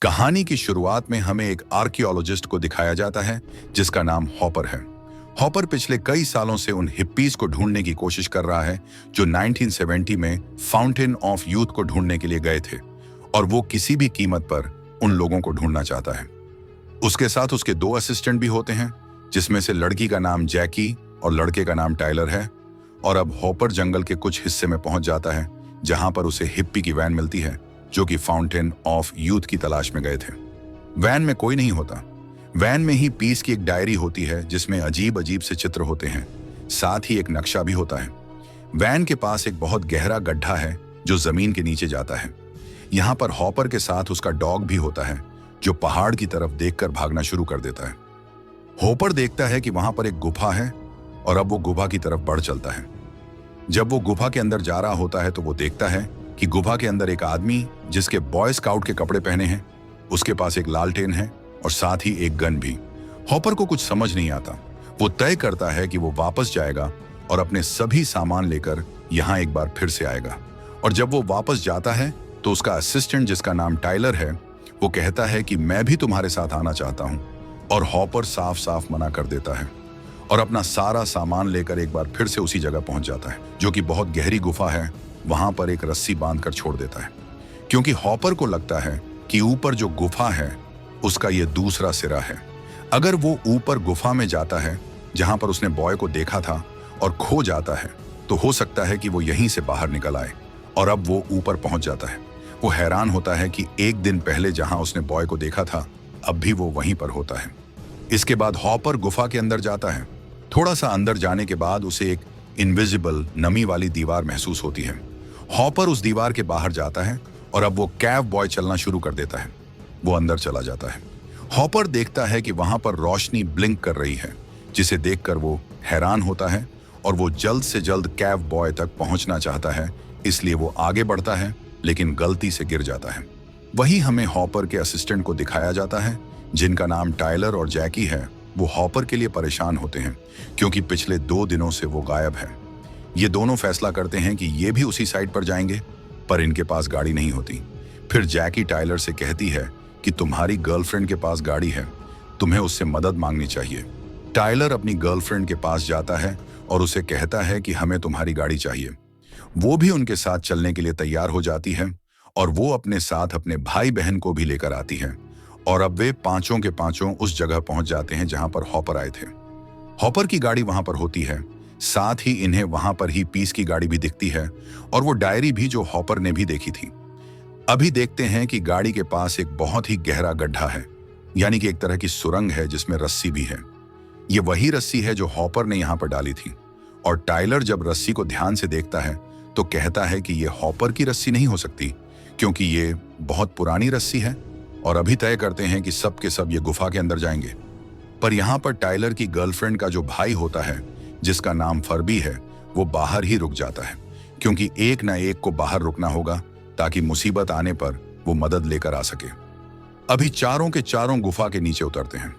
कहानी की शुरुआत में हमें एक आर्कियोलॉजिस्ट को दिखाया जाता है जिसका नाम हॉपर है। हॉपर पिछले कई सालों से उन हिप्पीज को ढूंढने की कोशिश कर रहा है जो 1970 में फाउंटेन ऑफ यूथ को ढूंढने के लिए गए थे, और वो किसी भी कीमत पर उन लोगों को ढूंढना चाहता है। उसके साथ उसके 2 असिस्टेंट भी होते हैं, जिसमें से लड़की का नाम जैकी और लड़के का नाम टाइलर है। और अब हॉपर जंगल के कुछ हिस्से में पहुंच जाता है जहां पर उसे हिप्पी की वैन मिलती है जो कि फाउंटेन ऑफ यूथ की तलाश में गए थे। वैन में कोई नहीं होता। वैन में ही पीस की एक डायरी होती है जिसमें अजीब अजीब से चित्र होते हैं, साथ ही एक नक्शा भी होता है। वैन के पास एक बहुत गहरा गड्ढा है जो जमीन के नीचे जाता है। यहाँ पर हॉपर के साथ उसका डॉग भी होता है जो पहाड़ की तरफ देखकर भागना शुरू कर देता है। हॉपर देखता है कि वहां पर एक गुफा है और अब वो गुफा की तरफ बढ़ चलता है। जब वो गुफा के अंदर जा रहा होता है तो वो देखता है कि गुफा के अंदर एक आदमी जिसके बॉय स्काउट के कपड़े पहने हैं, उसके पास एक लालटेन है और साथ ही एक गन भी। हॉपर को कुछ समझ नहीं आता। वो तय करता है कि वो वापस जाएगा और अपने सभी सामान लेकर यहाँ एक बार फिर से आएगा। और जब वो वापस जाता है तो उसका असिस्टेंट जिसका नाम टाइलर है, वो कहता है कि मैं भी तुम्हारे साथ आना चाहता हूँ, और हॉपर साफ साफ मना कर देता है और अपना सारा सामान लेकर एक बार फिर से उसी जगह पहुंच जाता है जो कि बहुत गहरी गुफा है। वहां पर एक रस्सी बांधकर छोड़ देता है, क्योंकि हॉपर को लगता है कि ऊपर जो गुफा है उसका ये दूसरा सिरा है। अगर वो ऊपर गुफा में जाता है जहां पर उसने बॉय को देखा था और खो जाता है, तो हो सकता है कि वो यहीं से बाहर निकल आए। और अब वो ऊपर पहुंच जाता है। वो हैरान होता है कि एक दिन पहले जहां उसने बॉय को देखा था, अब भी वो वहीं पर होता है। इसके बाद हॉपर गुफा के अंदर जाता है। थोड़ा सा अंदर जाने के बाद उसे एक इनविजिबल नमी वाली दीवार महसूस होती है। हॉपर उस दीवार के बाहर जाता है और अब वो कैव बॉय चलना शुरू कर देता है। वो अंदर चला जाता है। हॉपर देखता है कि वहां पर रोशनी ब्लिंक कर रही है, जिसे देखकर वो हैरान होता है और वो जल्द से जल्द कैव बॉय तक पहुंचना चाहता है। इसलिए वो आगे बढ़ता है, लेकिन गलती से गिर जाता है। वही हमें हॉपर के असिस्टेंट को दिखाया जाता है जिनका नाम टाइलर और जैकी है। वो हॉपर के लिए परेशान होते हैं क्योंकि पिछले 2 दिनों से वो गायब है। ये दोनों फैसला करते हैं कि ये भी उसी साइड पर जाएंगे, पर इनके पास गाड़ी नहीं होती। फिर जैकी टाइलर से कहती है कि तुम्हारी गर्लफ्रेंड के पास गाड़ी है, तुम्हें उससे मदद मांगनी चाहिए। टाइलर अपनी गर्लफ्रेंड के पास जाता है और उसे कहता है कि हमें तुम्हारी गाड़ी चाहिए। वो भी उनके साथ चलने के लिए तैयार हो जाती है और वो अपने साथ अपने भाई बहन को भी लेकर आती है। और अब वे पांचों के पांचों उस जगह पहुंच जाते हैं जहां पर हॉपर आए थे। हॉपर की गाड़ी वहां पर होती है, साथ ही इन्हें वहां पर ही पीस की गाड़ी भी दिखती है और वो डायरी भी जो हॉपर ने भी देखी थी। अभी देखते हैं कि गाड़ी के पास एक बहुत ही गहरा गड्ढा है, यानी कि एक तरह की सुरंग है जिसमें रस्सी भी है। ये वही रस्सी है जो हॉपर ने यहां पर डाली थी। और टाइलर जब रस्सी को ध्यान से देखता है तो कहता है कि ये हॉपर की रस्सी नहीं हो सकती, क्योंकि ये बहुत पुरानी रस्सी है। और अभी तय करते हैं कि सब के सब ये गुफा के अंदर जाएंगे। पर यहाँ पर टाइलर की गर्लफ्रेंड का जो भाई होता है जिसका नाम फरबी है, वो बाहर ही रुक जाता है, क्योंकि एक ना एक को बाहर रुकना होगा ताकि मुसीबत आने पर वो मदद लेकर आ सके। अभी चारों के चारों गुफा के नीचे उतरते हैं।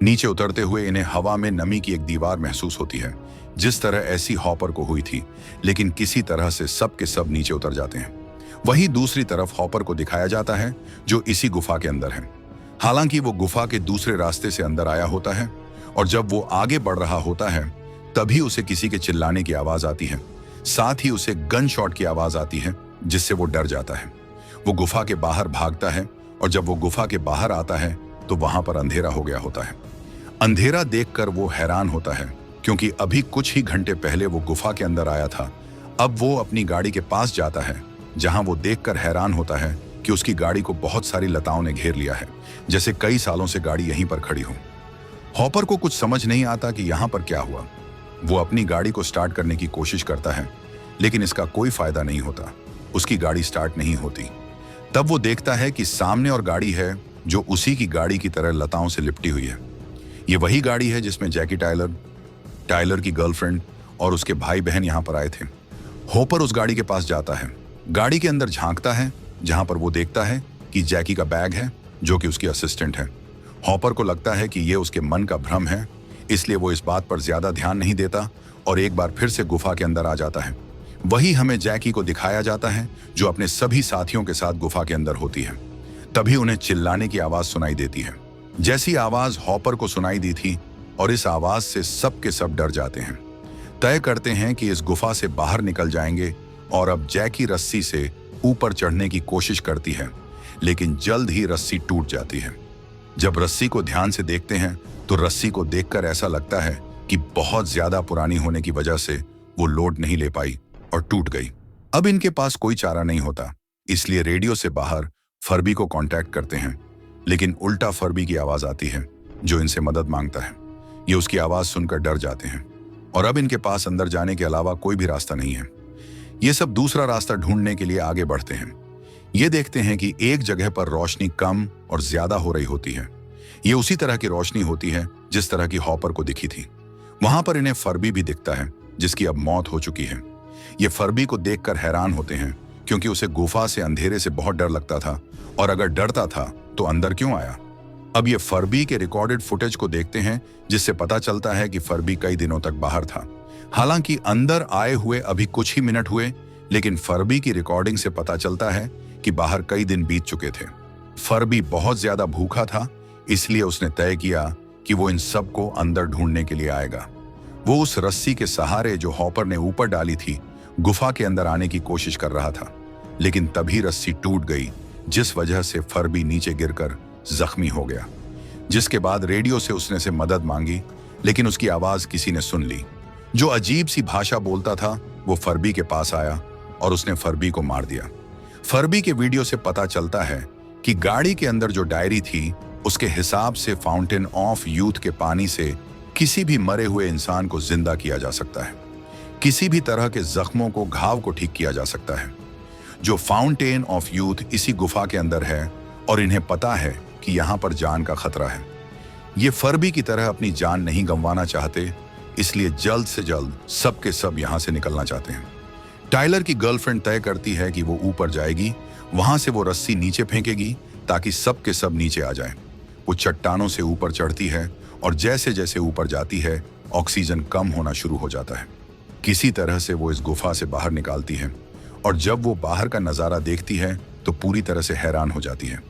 नीचे उतरते हुए इन्हें हवा में नमी की एक दीवार महसूस होती है, जिस तरह ऐसी हॉपर को हुई थी, लेकिन किसी तरह से सब के सब नीचे उतर जाते हैं। वहीं दूसरी तरफ हॉपर को दिखाया जाता है जो इसी गुफा के अंदर है। हालांकि वो गुफा के दूसरे रास्ते से अंदर आया होता है, और जब वो आगे बढ़ रहा होता है तभी उसे किसी के चिल्लाने की आवाज आती है। साथ ही उसे गन शॉट की आवाज आती है, जिससे वो डर जाता है। वो गुफा के बाहर भागता है और जब वो गुफा के बाहर आता है तो वहां पर अंधेरा हो गया होता है। अंधेरा देखकर वो हैरान होता है, क्योंकि अभी कुछ ही घंटे पहले वो गुफा के अंदर आया था। अब वो अपनी गाड़ी के पास जाता है, जहां वो देखकर हैरान होता है कि उसकी गाड़ी को बहुत सारी लताओं ने घेर लिया है, जैसे कई सालों से गाड़ी यहीं पर खड़ी हो। हॉपर को कुछ समझ नहीं आता कि यहां पर क्या हुआ। वो अपनी गाड़ी को स्टार्ट करने की कोशिश करता है, लेकिन इसका कोई फायदा नहीं होता। उसकी गाड़ी स्टार्ट नहीं होती। तब वो देखता है कि सामने और गाड़ी है जो उसी की गाड़ी की तरह लताओं से लिपटी हुई है। ये वही गाड़ी है जिसमें जैकी टाइलर, टाइलर की गर्लफ्रेंड और उसके भाई बहन यहां पर आए थे। हॉपर उस गाड़ी के पास जाता है, गाड़ी के अंदर झांकता है, जहां पर वो देखता है कि जैकी का बैग है जो कि उसकी असिस्टेंट है। हॉपर को लगता है कि ये उसके मन का भ्रम है, इसलिए वो इस बात पर ज्यादा ध्यान नहीं देता और एक बार फिर से गुफा के अंदर आ जाता है। वही हमें जैकी को दिखाया जाता है जो अपने सभी साथियों के साथ गुफा के अंदर होती है। तभी उन्हें चिल्लाने की आवाज सुनाई देती है। जैसी आवाज हॉपर को सुनाई दी थी और इस आवाज से सब के सब डर जाते हैं। तय करते हैं कि इस गुफा से बाहर निकल जाएंगे और अब जैकी रस्सी से ऊपर चढ़ने की कोशिश करती है, लेकिन जल्द ही रस्सी टूट जाती है। जब रस्सी को ध्यान से देखते हैं तो रस्सी को देखकर ऐसा लगता है कि बहुत ज्यादा पुरानी होने की वजह से वो लोड नहीं ले पाई और टूट गई। अब इनके पास कोई चारा नहीं होता, इसलिए रेडियो से बाहर फर्बी को कांटेक्ट करते हैं, लेकिन उल्टा फर्बी की आवाज आती है जो इनसे मदद मांगता है। ये उसकी आवाज सुनकर डर जाते हैं और अब इनके पास अंदर जाने के अलावा कोई भी रास्ता नहीं है। ये सब दूसरा रास्ता ढूंढने के लिए आगे बढ़ते हैं। ये देखते हैं कि एक जगह पर रोशनी कम और ज्यादा हो रही होती है। ये उसी तरह की रोशनी होती है जिस तरह की हॉपर को दिखी थी। वहां पर इन्हें फर्बी भी दिखता है जिसकी अब मौत हो चुकी है। ये फर्बी को देखकर हैरान होते हैं क्योंकि उसे गुफा से अंधेरे से बहुत डर लगता था और अगर डरता था तो अंदर क्यों आया। अब ये फर्बी के रिकॉर्डेड फुटेज को देखते हैं जिससे पता चलता है कि फर्बी कई दिनों तक बाहर था। हालांकि अंदर आए हुए अभी कुछ ही मिनट हुए, लेकिन फर्बी की रिकॉर्डिंग से पता चलता है कि बाहर कई दिन बीत चुके थे। फर्बी बहुत ज्यादा भूखा था, इसलिए उसने तय किया कि वो इन सबको अंदर ढूंढने के लिए आएगा। वो उस रस्सी के सहारे जो हॉपर ने ऊपर डाली थी गुफा के अंदर आने की कोशिश कर रहा था, लेकिन तभी रस्सी टूट गई जिस वजह से फर्बी नीचे गिरकर जख्मी हो गया। जिसके बाद रेडियो से उसने मदद मांगी, लेकिन उसकी आवाज किसी ने सुन ली। जो अजीब सी भाषा बोलता था वो फर्बी के पास आया और उसने फर्बी को मार दिया। फर्बी के वीडियो से पता चलता है कि गाड़ी के अंदर जो डायरी थी उसके हिसाब से फाउंटेन ऑफ यूथ के पानी से किसी भी मरे हुए इंसान को जिंदा किया जा सकता है। किसी भी तरह के जख्मों को, घाव को ठीक किया जा सकता है। जो फाउंटेन ऑफ यूथ इसी गुफा के अंदर है और इन्हें पता है कि यहां पर जान का खतरा है। ये फर्बी की तरह अपनी जान नहीं गंवाना चाहते, इसलिए जल्द से जल्द सब के सब यहां से निकलना चाहते हैं। टाइलर की गर्लफ्रेंड तय करती है कि वो ऊपर जाएगी, वहां से वो रस्सी नीचे फेंकेगी ताकि सब के सब नीचे आ जाएं। वो चट्टानों से ऊपर चढ़ती है और जैसे जैसे ऊपर जाती है ऑक्सीजन कम होना शुरू हो जाता है। किसी तरह से वो इस गुफा से बाहर निकालती है और जब वो बाहर का नजारा देखती है तो पूरी तरह से हैरान हो जाती है।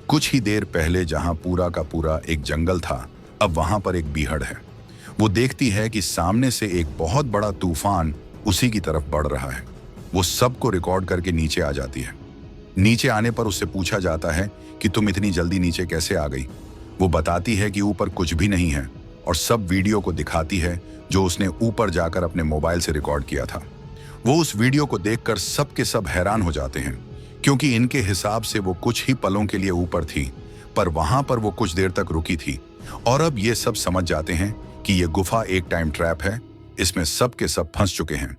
कुछ ही देर पहले जहां पूरा का पूरा एक जंगल था, अब वहां पर एक बीहड़ है। वो देखती है कि सामने से एक बहुत बड़ा तूफान उसी की तरफ बढ़ रहा है। वो सबको रिकॉर्ड करके नीचे आ जाती है। नीचे आने पर उससे पूछा जाता है कि तुम इतनी जल्दी नीचे कैसे आ गई। वो बताती है कि ऊपर कुछ भी नहीं है और सब वीडियो को दिखाती है जो उसने ऊपर जाकर अपने मोबाइल से रिकॉर्ड किया था। वो उस वीडियो को देखकर सब के सब हैरान हो जाते हैं क्योंकि इनके हिसाब से वो कुछ ही पलों के लिए ऊपर थी, पर वहां पर वो कुछ देर तक रुकी थी। और अब ये सब समझ जाते हैं कि ये गुफा एक टाइम ट्रैप है, इसमें सब के सब फंस चुके हैं।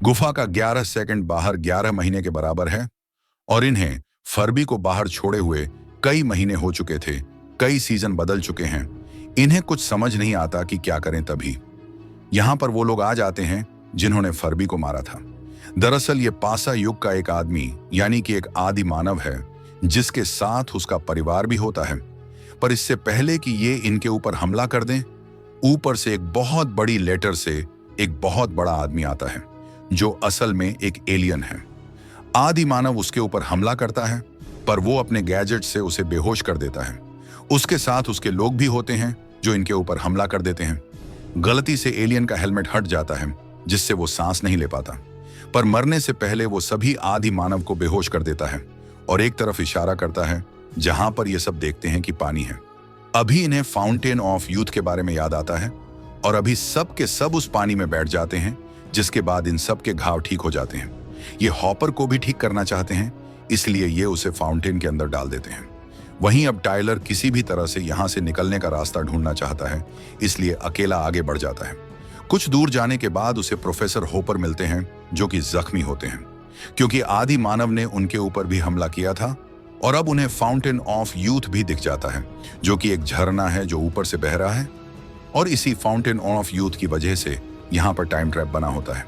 गुफा का 11 सेकंड बाहर 11 महीने के बराबर है और इन्हें फर्बी को बाहर छोड़े हुए कई महीने हो चुके थे, कई सीजन बदल चुके हैं। इन्हें कुछ समझ नहीं आता कि क्या करें। तभी यहां पर वो लोग आ जाते हैं जिन्होंने फर्बी को मारा था। दरअसल ये पासा युग का एक आदमी यानी कि एक आदि मानव है जिसके साथ उसका परिवार भी होता है। पर इससे पहले कि ये इनके ऊपर हमला कर दें, ऊपर से एक बहुत बड़ी लेटर से एक बहुत बड़ा आदमी आता है जो असल में एक एलियन है। आदि मानव उसके ऊपर हमला करता है पर वो अपने गैजेट से उसे बेहोश कर देता है। उसके साथ उसके लोग भी होते हैं जो इनके ऊपर हमला कर देते हैं। गलती से एलियन का हेलमेट हट जाता है जिससे वो सांस नहीं ले पाता, पर मरने से पहले वो सभी आदि मानव को बेहोश कर देता है और एक तरफ इशारा करता है जहां पर ये सब देखते हैं कि पानी है। अभी इन्हें फाउंटेन ऑफ यूथ के बारे में याद आता है और अभी सब के सब उस पानी में बैठ जाते हैं, जिसके बाद इन सब के घाव ठीक हो जाते हैं। ये हॉपर को भी ठीक करना चाहते हैं, इसलिए ये उसे फाउंटेन के अंदर डाल देते हैं। वहीं अब टाइलर किसी भी तरह से यहां से निकलने का रास्ता ढूंढना चाहता है, इसलिए अकेला आगे बढ़ जाता है। कुछ दूर जाने के बाद उसे प्रोफेसर होपर मिलते हैं जो कि जख्मी होते हैं क्योंकि आदि मानव ने उनके ऊपर भी हमला किया था। और अब उन्हें फाउंटेन ऑफ यूथ भी दिख जाता है जो कि एक झरना है जो ऊपर से बह रहा है और इसी फाउंटेन ऑफ यूथ की वजह से यहां पर टाइम ट्रैप बना होता है।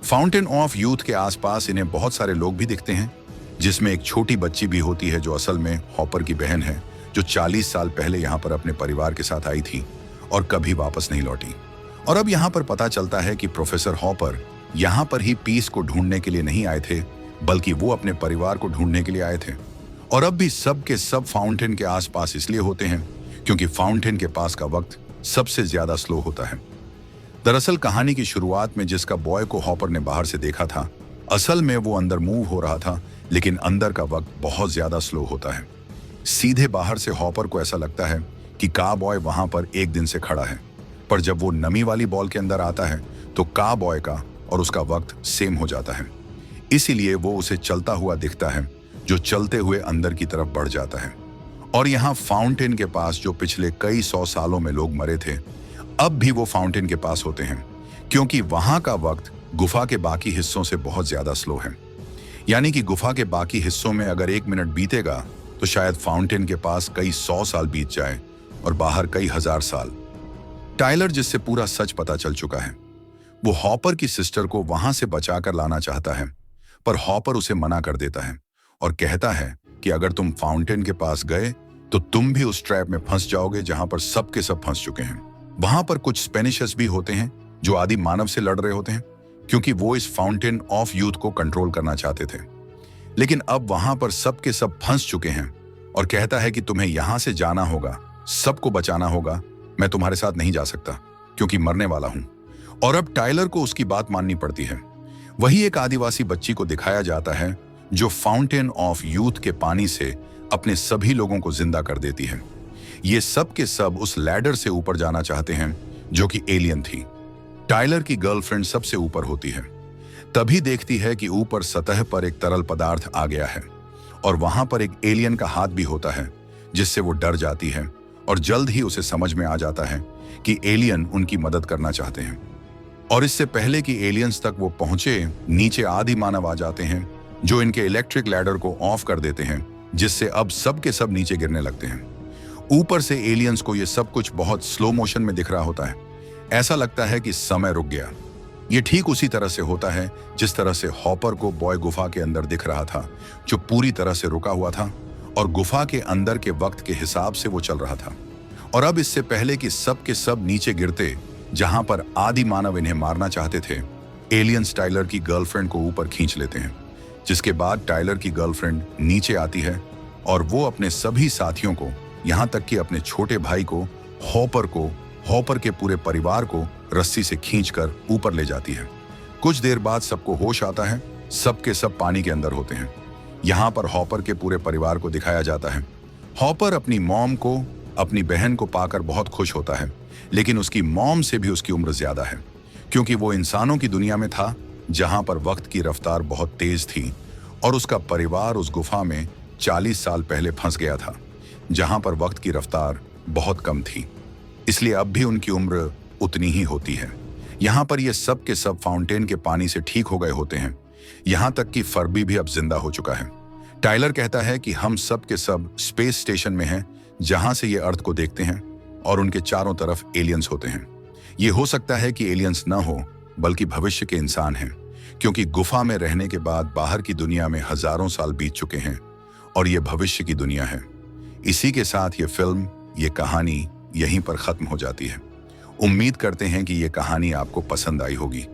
फाउंटेन ऑफ यूथ के आसपास इन्हें बहुत सारे लोग भी दिखते हैं, जिसमें एक छोटी बच्ची भी होती है जो असल में हॉपर की बहन है, जो 40 साल पहले यहाँ पर अपने परिवार के साथ आई थी और कभी वापस नहीं लौटी। और अब यहाँ पर पता चलता है कि प्रोफेसर हॉपर यहाँ पर ही पीस को ढूंढने के लिए नहीं आए थे, बल्कि वो अपने परिवार को ढूंढने के लिए आए थे। और अब भी सब के सब फाउंटेन के आसपास इसलिए होते हैं क्योंकि फाउंटेन के पास का वक्त सबसे ज्यादा स्लो होता है। दरअसल कहानी की शुरुआत में जिसका बॉय को हॉपर ने बाहर से देखा था, असल में वो अंदर मूव हो रहा था, लेकिन अंदर का वक्त बहुत ज्यादा स्लो होता है। सीधे बाहर से हॉपर को ऐसा लगता है कि का बॉय वहां पर एक दिन से खड़ा है, पर जब वो नमी वाली बॉल के अंदर आता है तो का बॉय का और उसका वक्त सेम हो जाता है। इसीलिए वो उसे चलता हुआ दिखता है, जो चलते हुए अंदर की तरफ बढ़ जाता है। और यहाँ फाउंटेन के पास जो पिछले कई 100 सालों में लोग मरे थे, अब भी वो फाउंटेन के पास होते हैं, क्योंकि वहां का वक्त गुफा के बाकी हिस्सों से बहुत ज्यादा स्लो है। यानी कि गुफा के बाकी हिस्सों में अगर 1 मिनट बीतेगा तो शायद फाउंटेन के पास कई 100 साल बीत जाए और बाहर कई 1000 साल। टाइलर, जिससे पूरा सच पता चल चुका है, वो हॉपर की सिस्टर को वहां से बचाकर लाना चाहता है, पर हॉपर उसे मना कर देता है और कहता है कि अगर तुम फाउंटेन के पास गए तो तुम भी उस ट्रैप में फंस जाओगे जहां पर सब के सब फंस चुके हैं। वहां पर कुछ स्पेनिशर्स भी होते हैं जो आदि मानव से लड़ रहे होते हैं, क्योंकि वो इस फाउंटेन ऑफ यूथ को कंट्रोल करना चाहते थे। लेकिन अब वहां पर सब के सब फंस चुके हैं और कहता है कि तुम्हें यहां से जाना होगा, सबको बचाना होगा, मैं तुम्हारे साथ नहीं जा सकता क्योंकि मरने वाला हूं। और अब टाइलर को उसकी बात माननी पड़ती है। वही एक आदिवासी बच्ची को दिखाया जाता है जो फाउंटेन ऑफ यूथ के पानी से अपने सभी लोगों को जिंदा कर देती है। ये सब के सब उस लैडर से ऊपर जाना चाहते हैं जो कि एलियन थी। टाइलर की गर्लफ्रेंड सबसे ऊपर होती है, तभी देखती है कि ऊपर सतह पर एक तरल पदार्थ आ गया है और वहां पर एक एलियन का हाथ भी होता है, जिससे वो डर जाती है और जल्द ही उसे समझ में आ जाता है कि एलियन उनकी मदद करना चाहते हैं। और इससे पहले कि एलियंस तक वो पहुंचे, नीचे आदि मानव आ जाते हैं जो इनके इलेक्ट्रिक लैडर को ऑफ कर देते हैं, जिससे अब सब के सब नीचे गिरने लगते हैं। ऊपर से एलियंस को ये सब कुछ बहुत स्लो मोशन में दिख रहा होता है। ऐसा लगता है कि समय रुक गया। ये ठीक उसी तरह से होता है जिस तरह से हॉपर को बॉय गुफा के अंदर दिख रहा था, जो पूरी तरह से रुका हुआ था और गुफा के अंदर के वक्त के हिसाब से वो चल रहा था। और अब इससे पहले कि सब के सब नीचे गिरते, जहां पर आदि मानव इन्हें मारना चाहते थे, एलियंस टाइलर की गर्लफ्रेंड को ऊपर खींच लेते हैं, जिसके बाद टाइलर की गर्लफ्रेंड नीचे आती है और वो अपने सभी साथियों को, यहां तक कि अपने छोटे भाई को, हॉपर के पूरे परिवार को रस्सी से खींचकर ऊपर ले जाती है। कुछ देर बाद सबको होश आता है, सब के सब पानी के अंदर होते हैं। यहाँ पर हॉपर के पूरे परिवार को दिखाया जाता है। हॉपर अपनी मॉम को, अपनी बहन को पाकर बहुत खुश होता है, लेकिन उसकी मॉम से भी उसकी उम्र ज्यादा है, क्योंकि वो इंसानों की दुनिया में था जहां पर वक्त की रफ्तार बहुत तेज थी और उसका परिवार उस गुफा में 40 साल पहले फंस गया था, जहां पर वक्त की रफ्तार बहुत कम थी। इसलिए अब भी उनकी उम्र उतनी ही होती है। यहाँ पर ये सब के सब फाउंटेन के पानी से ठीक हो गए होते हैं, यहाँ तक कि फर्बी भी अब जिंदा हो चुका है। टाइलर कहता है कि हम सब के सब स्पेस स्टेशन में हैं, जहां से ये अर्थ को देखते हैं और उनके चारों तरफ एलियंस होते हैं। ये हो सकता है कि एलियंस न हो, बल्कि भविष्य के इंसान हैं, क्योंकि गुफा में रहने के बाद बाहर की दुनिया में हजारों साल बीत चुके हैं और ये भविष्य की दुनिया है। इसी के साथ ये फिल्म, ये कहानी यहीं पर खत्म हो जाती है। उम्मीद करते हैं कि ये कहानी आपको पसंद आई होगी।